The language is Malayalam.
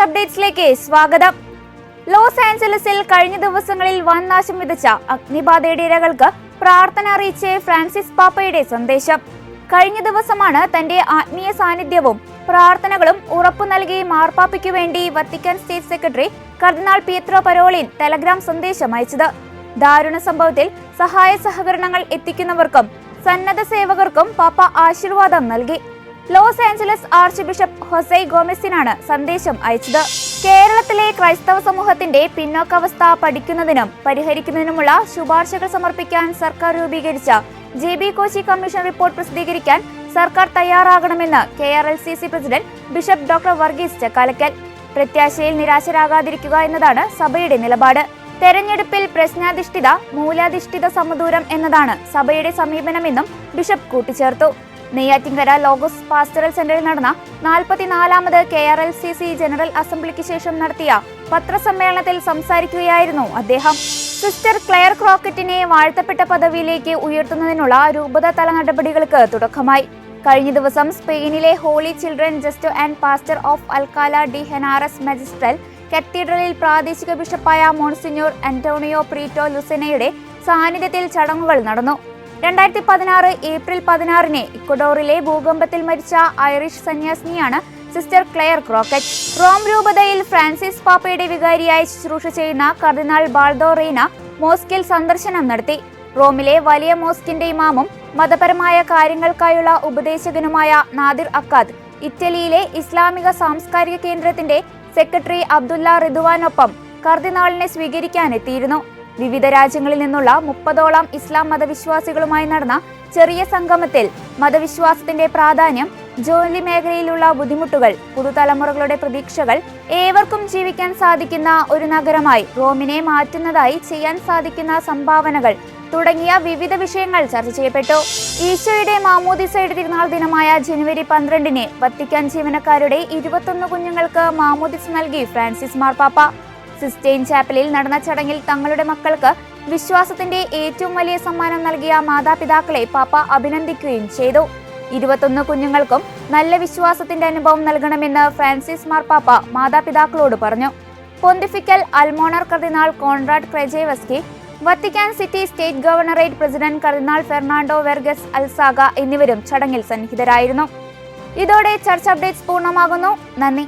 അപ്ഡേറ്റ്സിലേക്ക് സ്വാഗതം. ലോസ് ആഞ്ചലസിൽ കഴിഞ്ഞ ദിവസങ്ങളിൽ വൻ നാശം വിതച്ച അഗ്നിബാധയുടെ ഇരകൾക്ക് പ്രാർത്ഥന അറിയിച്ച് ഫ്രാൻസിസ് പാപ്പയുടെ സന്ദേശം. കഴിഞ്ഞ ദിവസമാണ് തന്റെ ആത്മീയ സാന്നിധ്യവും പ്രാർത്ഥനകളും ഉറപ്പു നൽകി മാർപ്പാപ്പയ്ക്കു വേണ്ടി വത്തിക്കാൻ സ്റ്റേറ്റ് സെക്രട്ടറി കർദിനാൾ പിയത്രോ പരോളിൻ ടെലഗ്രാം സന്ദേശം അയച്ചത്. ദാരുണ സംഭവത്തിൽ സഹായ സഹകരണങ്ങൾ എത്തിക്കുന്നവർക്കും സന്നദ്ധ സേവകർക്കും പാപ്പ ആശീർവാദം നൽകി. ലോസ് ആഞ്ചലസ് ആർച്ച് ബിഷപ്പ് ഹൊസൈ ഗോമെസിനാണ് സന്ദേശം അയച്ചത്. കേരളത്തിലെ ക്രൈസ്തവ സമൂഹത്തിന്റെ പിന്നോക്കാവസ്ഥ പഠിക്കുന്നതിനും പരിഹരിക്കുന്നതിനുമുള്ള ശുപാർശകൾ സമർപ്പിക്കാൻ സർക്കാർ രൂപീകരിച്ച JB കോശി കമ്മീഷൻ റിപ്പോർട്ട് പ്രസിദ്ധീകരിക്കാൻ സർക്കാർ തയ്യാറാകണമെന്ന് KRLCC president bishop doctor Varghese Chakkalakkal. പ്രത്യാശയിൽ നിരാശരാകാതിരിക്കുക എന്നതാണ് സഭയുടെ നിലപാട്. തെരഞ്ഞെടുപ്പിൽ പ്രശ്നാധിഷ്ഠിത മൂലാധിഷ്ഠിത സമദൂരം എന്നതാണ് സഭയുടെ സമീപനമെന്നും ബിഷപ്പ് കൂട്ടിച്ചേർത്തു. നെയ്യാറ്റിൻകര ലോഗോസ് പാസ്റ്ററൽ സെന്ററിൽ നടന്ന 44ാമത് KRLCC ജനറൽ അസംബ്ലിക്ക് ശേഷം നടത്തിയ പത്രസമ്മേളനത്തിൽ സംസാരിക്കുകയായിരുന്നു അദ്ദേഹം. സിസ്റ്റർ ക്ലെയർ ക്രോക്കറ്റിനെ വാഴ്ത്തപ്പെട്ട പദവിയിലേക്ക് ഉയർത്തുന്നതിനുള്ള രൂപത തല നടപടികൾക്ക് തുടക്കമായി. കഴിഞ്ഞ ദിവസം സ്പെയിനിലെ holy children Justo and pastor of Alcala de Henares Magistral കത്തീഡ്രലിൽ പ്രാദേശിക ബിഷപ്പായ മോൺസിഞ്ഞോർ അന്റോണിയോ പ്രീറ്റോ ലുസെനയുടെ സാന്നിധ്യത്തിൽ ചടങ്ങുകൾ നടന്നു. 2016 ഏപ്രിൽ 16 ഇക്വഡോറിലെ ഭൂകമ്പത്തിൽ മരിച്ച ഐറിഷ് സന്യാസിനിയാണ് സിസ്റ്റർ ക്ലെയർ ക്രോക്കറ്റ്. റോം രൂപതയിൽ ഫ്രാൻസിസ് പാപ്പയുടെ വികാരിയായി ശുശ്രൂഷ ചെയ്യുന്ന കർദിനാൾ ബാൾദോ റെയ്ന മോസ്കിൽ സന്ദർശനം നടത്തി. റോമിലെ വലിയ മോസ്കിന്റെ ഇമാമും മതപരമായ കാര്യങ്ങൾക്കായുള്ള ഉപദേശകനുമായ നാദിർ അക്കാദ് ഇറ്റലിയിലെ ഇസ്ലാമിക സാംസ്കാരിക കേന്ദ്രത്തിന്റെ സെക്രട്ടറി അബ്ദുല്ല റിദ്വാനൊപ്പം കർദിനാളിനെ സ്വീകരിക്കാനെത്തിയിരുന്നു. വിവിധ രാജ്യങ്ങളിൽ നിന്നുള്ള 30ഓളം ഇസ്ലാം മതവിശ്വാസികളുമായി നടന്ന ചെറിയ സംഗമത്തിൽ മതവിശ്വാസത്തിന്റെ പ്രാധാന്യം, ജോലി മേഖലയിലുള്ള ബുദ്ധിമുട്ടുകൾ, പുതുതലമുറകളുടെ പ്രതീക്ഷകൾ, ഏവർക്കും ജീവിക്കാൻ സാധിക്കുന്ന ഒരു നഗരമായി റോമിനെ മാറ്റുന്നതായി ചെയ്യാൻ സാധിക്കുന്ന സംഭാവനകൾ തുടങ്ങിയ വിവിധ വിഷയങ്ങൾ ചർച്ച ചെയ്യപ്പെട്ടു. ഈശോയുടെ മാമോദിസയുടെ തിരുനാൾ ദിനമായ ജനുവരി 12 വത്തിക്കാൻ ജീവനക്കാരുടെ 21 കുഞ്ഞുങ്ങൾക്ക് മാമോദിസ നൽകി ഫ്രാൻസിസ് മാർപ്പാപ്പ. സിസ്റ്റൈൻ ചാപ്പലിൽ നടന്ന ചടങ്ങിൽ തങ്ങളുടെ മക്കൾക്ക് വിശ്വാസത്തിന്റെ ഏറ്റവും വലിയ സമ്മാനം നൽകിയ മാതാപിതാക്കളെ പാപ്പ അഭിനന്ദിക്കുകയും ചെയ്തു. 21 കുഞ്ഞുങ്ങൾക്കും നല്ല വിശ്വാസത്തിന്റെ അനുഭവം നൽകണമെന്ന് ഫ്രാൻസിസ് മാർപ്പാപ്പ മാതാപിതാക്കളോട് പറഞ്ഞു. പൊന്തിഫിക്കൽ അൽമോണർ കർദിനാൾ Konrad Krajewski, Vatican city state governorate president കർദിനാൾ ഫെർണാണ്ടോ വെർഗസ് അൽസാഗ എന്നിവരും ചടങ്ങിൽ സന്നിഹിതരായിരുന്നു. ഇതോടെ ചർച്ച് അപ്ഡേറ്റ്സ് പൂർണ്ണമാകുന്നു. നന്ദി.